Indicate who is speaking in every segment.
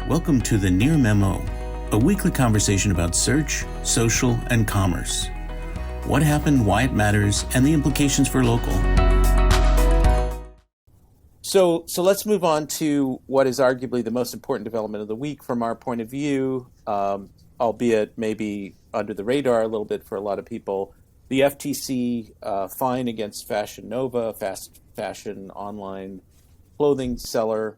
Speaker 1: Welcome to the Near Memo, a weekly conversation about search, social, and commerce. What happened, why it matters, and the implications for local.
Speaker 2: So let's move on to what is arguably the most important development of the week from our point of view, albeit maybe under the radar a little bit for a lot of people. The FTC fine against Fashion Nova, fast fashion online clothing seller.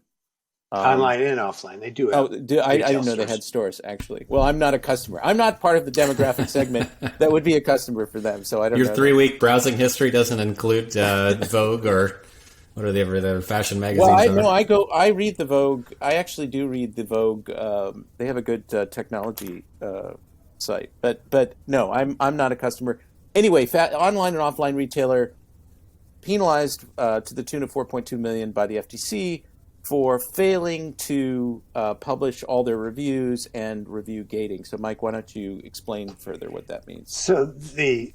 Speaker 3: Online and offline. They do have
Speaker 2: I didn't know they had stores, actually. Well, I'm not a customer. I'm not part of the demographic segment that would be a customer for them, so I don't know.
Speaker 4: Your 3-week browsing history doesn't include Vogue or what are the fashion magazines?
Speaker 2: Well, I read the Vogue. I actually do read the Vogue. They have a good technology site, but no, I'm not a customer. Anyway, online and offline retailer penalized to the tune of $4.2 million by the FTC for failing to publish all their reviews and review gating. So, Mike, why don't you explain further what that means?
Speaker 3: So the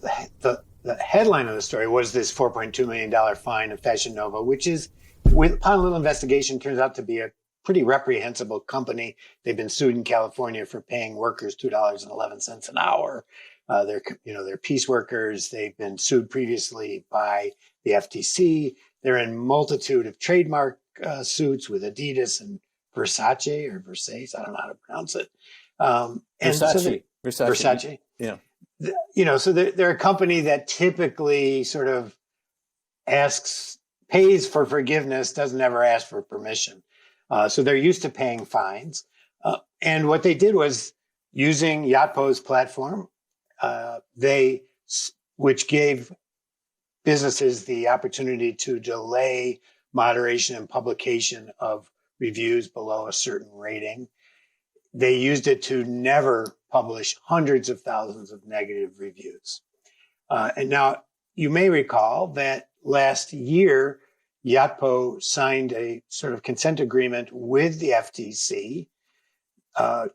Speaker 3: headline of the story was this $4.2 million fine of Fashion Nova, which is, upon a little investigation, turns out to be a pretty reprehensible company. They've been sued in California for paying workers $2.11 an hour. They're piece workers. They've been sued previously by the FTC. They're in multitude of trademark suits with Adidas and Versace or Versace. I don't know how to pronounce it.
Speaker 2: Versace. Yeah.
Speaker 3: So they're a company that typically sort of pays for forgiveness, doesn't ever ask for permission. So they're used to paying fines. And what they did was using Yotpo's platform, which gave businesses the opportunity to delay moderation and publication of reviews below a certain rating. They used it to never publish hundreds of thousands of negative reviews. And now you may recall that last year, Yotpo signed a sort of consent agreement with the FTC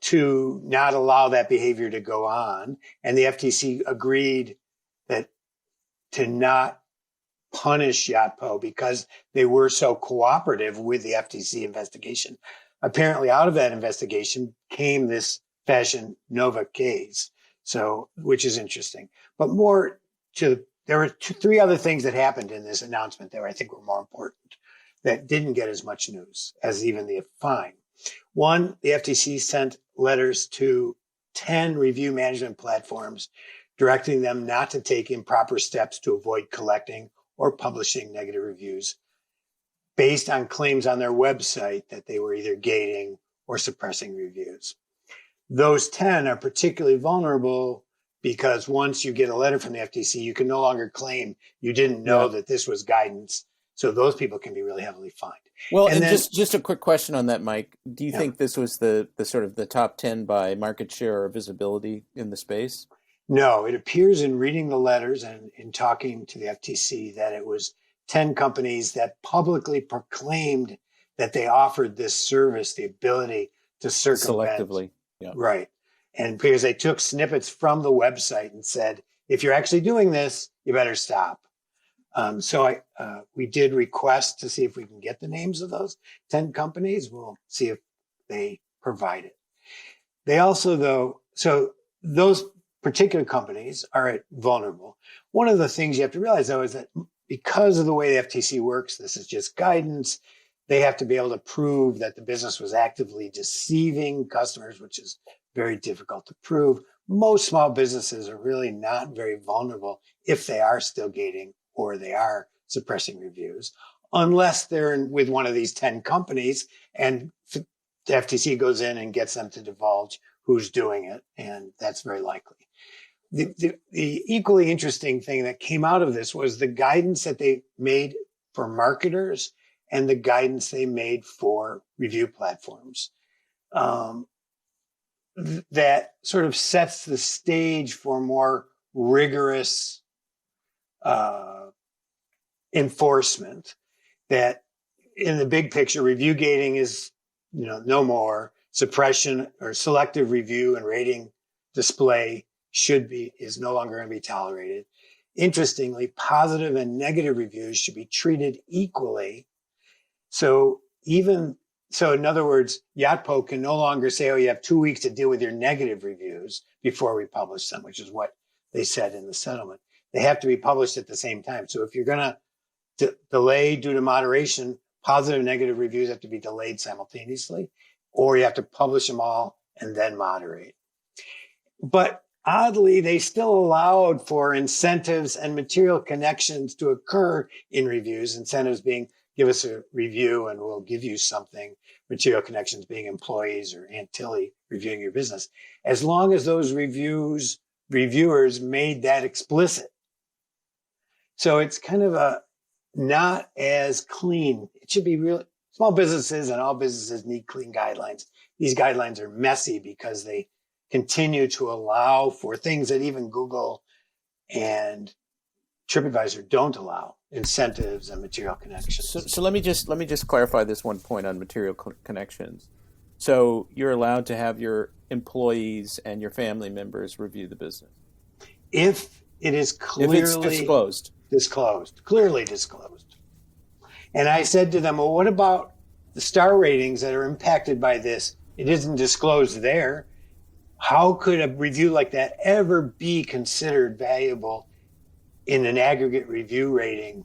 Speaker 3: to not allow that behavior to go on. And the FTC agreed to not punish Yotpo because they were so cooperative with the FTC investigation. Apparently, out of that investigation came this Fashion Nova case, which is interesting. But there were three other things that happened in this announcement that I think were more important that didn't get as much news as even the fine. One, the FTC sent letters to 10 review management platforms directing them not to take improper steps to avoid collecting or publishing negative reviews based on claims on their website that they were either gating or suppressing reviews. Those 10 are particularly vulnerable because once you get a letter from the FTC, you can no longer claim you didn't know that this was guidance. So those people can be really heavily fined.
Speaker 2: Well, and then, just a quick question on that, Mike. Do you think this was the sort of the top 10 by market share or visibility in the space?
Speaker 3: No, it appears in reading the letters and in talking to the FTC that it was 10 companies that publicly proclaimed that they offered this service, the ability to circumvent.
Speaker 2: Selectively. Yeah.
Speaker 3: Right. And because they took snippets from the website and said, if you're actually doing this, you better stop. We did request to see if we can get the names of those 10 companies. We'll see if they provide it. They also, those particular companies are vulnerable. One of the things you have to realize, though, is that because of the way the FTC works, this is just guidance. They have to be able to prove that the business was actively deceiving customers, which is very difficult to prove. Most small businesses are really not very vulnerable if they are still gating or they are suppressing reviews, unless they're with one of these 10 companies and the FTC goes in and gets them to divulge who's doing it, and that's very likely. The equally interesting thing that came out of this was the guidance that they made for marketers and the guidance they made for review platforms. That sort of sets the stage for more rigorous enforcement. That in the big picture, review gating is no more. Suppression or selective review and rating display is no longer going to be tolerated. Interestingly, positive and negative reviews should be treated equally. So even So in other words, Yotpo can no longer say, oh, you have 2 weeks to deal with your negative reviews before we publish them, which is what they said in the settlement. They have to be published at the same time. So if you're going to delay due to moderation, positive and negative reviews have to be delayed simultaneously, or you have to publish them all and then moderate. But oddly, they still allowed for incentives and material connections to occur in reviews, incentives being give us a review and we'll give you something, material connections being employees or Aunt Tilly reviewing your business, as long as those reviewers made that explicit. So it's kind of a not as clean. It should be real. Small businesses and all businesses need clean guidelines. These guidelines are messy because they continue to allow for things that even Google and TripAdvisor don't allow, incentives and material connections.
Speaker 2: So let me just clarify this one point on material connections. So you're allowed to have your employees and your family members review the business
Speaker 3: if it is clearly
Speaker 2: if it's
Speaker 3: clearly disclosed. And I said to them, well, what about the star ratings that are impacted by this? It isn't disclosed there. How could a review like that ever be considered valuable in an aggregate review rating,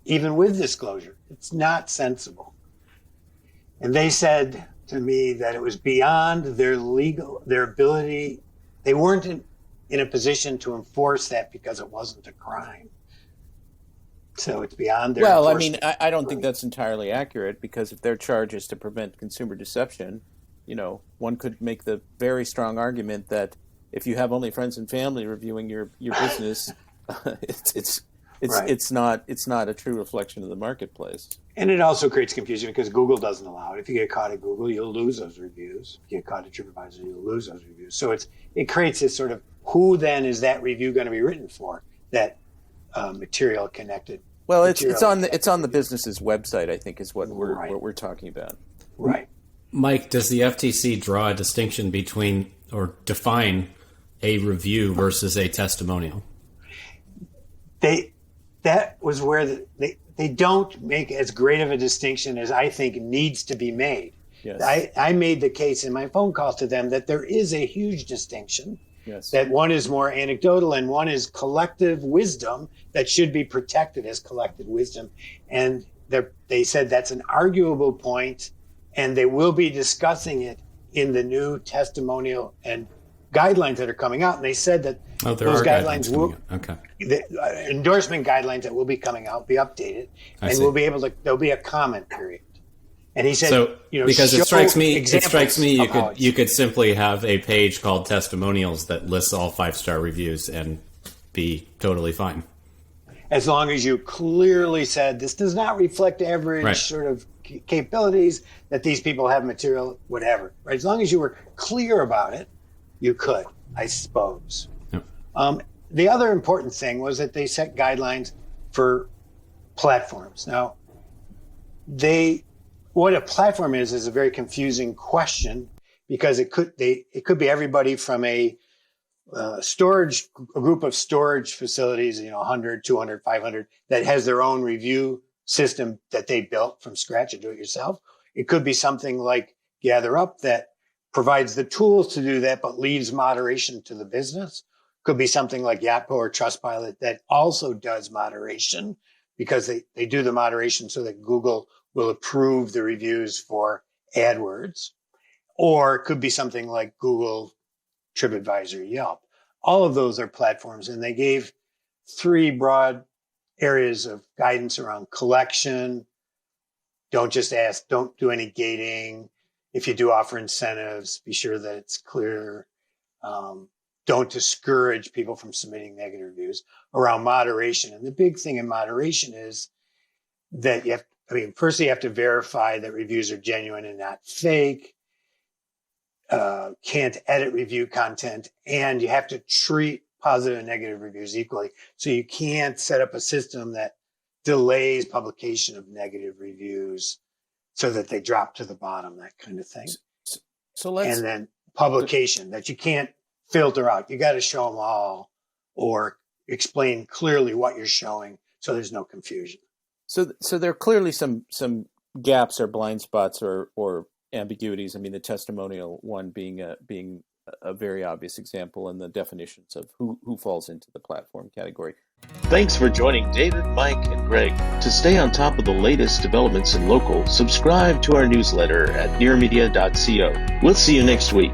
Speaker 3: even with disclosure? It's not sensible. And they said to me that it was beyond their ability. They weren't in a position to enforce that because it wasn't a crime. So it's beyond their
Speaker 2: Well, I mean,
Speaker 3: enforcement.
Speaker 2: I don't think that's entirely accurate, because if their charge is to prevent consumer deception, one could make the very strong argument that if you have only friends and family reviewing your business, it's not a true reflection of the marketplace.
Speaker 3: And it also creates confusion because Google doesn't allow it. If you get caught at Google, you'll lose those reviews. If you get caught at TripAdvisor, you'll lose those reviews. So it creates this sort of, who then is that review going to be written for? That material connected.
Speaker 2: Well, it's on the business's website, I think, is what we're talking about.
Speaker 3: Right.
Speaker 4: Mike, does the FTC draw a distinction between or define a review versus a testimonial?
Speaker 3: That was where they don't make as great of a distinction as I think needs to be made.
Speaker 2: Yes.
Speaker 3: I made the case in my phone calls to them that there is a huge distinction.
Speaker 2: Yes.
Speaker 3: That one is more anecdotal and one is collective wisdom that should be protected as collective wisdom. And they said that's an arguable point, and they will be discussing it in the new testimonial and guidelines that are coming out. And they said that those guidelines will, the endorsement guidelines that will be coming out, be updated, and there'll be a comment period. And he said,
Speaker 4: so, because it strikes me you could simply have a page called testimonials that lists all 5-star reviews and be totally fine.
Speaker 3: As long as you clearly said, this does not reflect average sort of capabilities, that these people have material, whatever. Right? As long as you were clear about it, you could, I suppose. Yep. The other important thing was that they set guidelines for platforms. Now, what a platform is a very confusing question, because it could be everybody from a group of storage facilities, 100, 200, 500, that has their own review system that they built from scratch and do it yourself. It could be something like GatherUp that provides the tools to do that, but leaves moderation to the business. Could be something like Yotpo or Trustpilot that also does moderation, because they do the moderation so that Google will approve the reviews for AdWords. Or it could be something like Google, TripAdvisor, Yelp. All of those are platforms, and they gave 3 broad areas of guidance around collection. Don't just ask, don't do any gating. If you do offer incentives, be sure that it's clear. Don't discourage people from submitting negative reviews. Around moderation. And the big thing in moderation is that first you have to verify that reviews are genuine and not fake. Can't edit review content, and you have to treat positive and negative reviews equally. So you can't set up a system that delays publication of negative reviews so that they drop to the bottom, that kind of thing. And then publication that you can't filter out. You got to show them all, or explain clearly what you're showing so there's no confusion.
Speaker 2: So there are clearly some gaps or blind spots or ambiguities. I mean, the testimonial one being a very obvious example, and the definitions of who falls into the platform category.
Speaker 5: Thanks for joining David, Mike, and Greg. To stay on top of the latest developments in local, subscribe to our newsletter at nearmedia.co. We'll see you next week.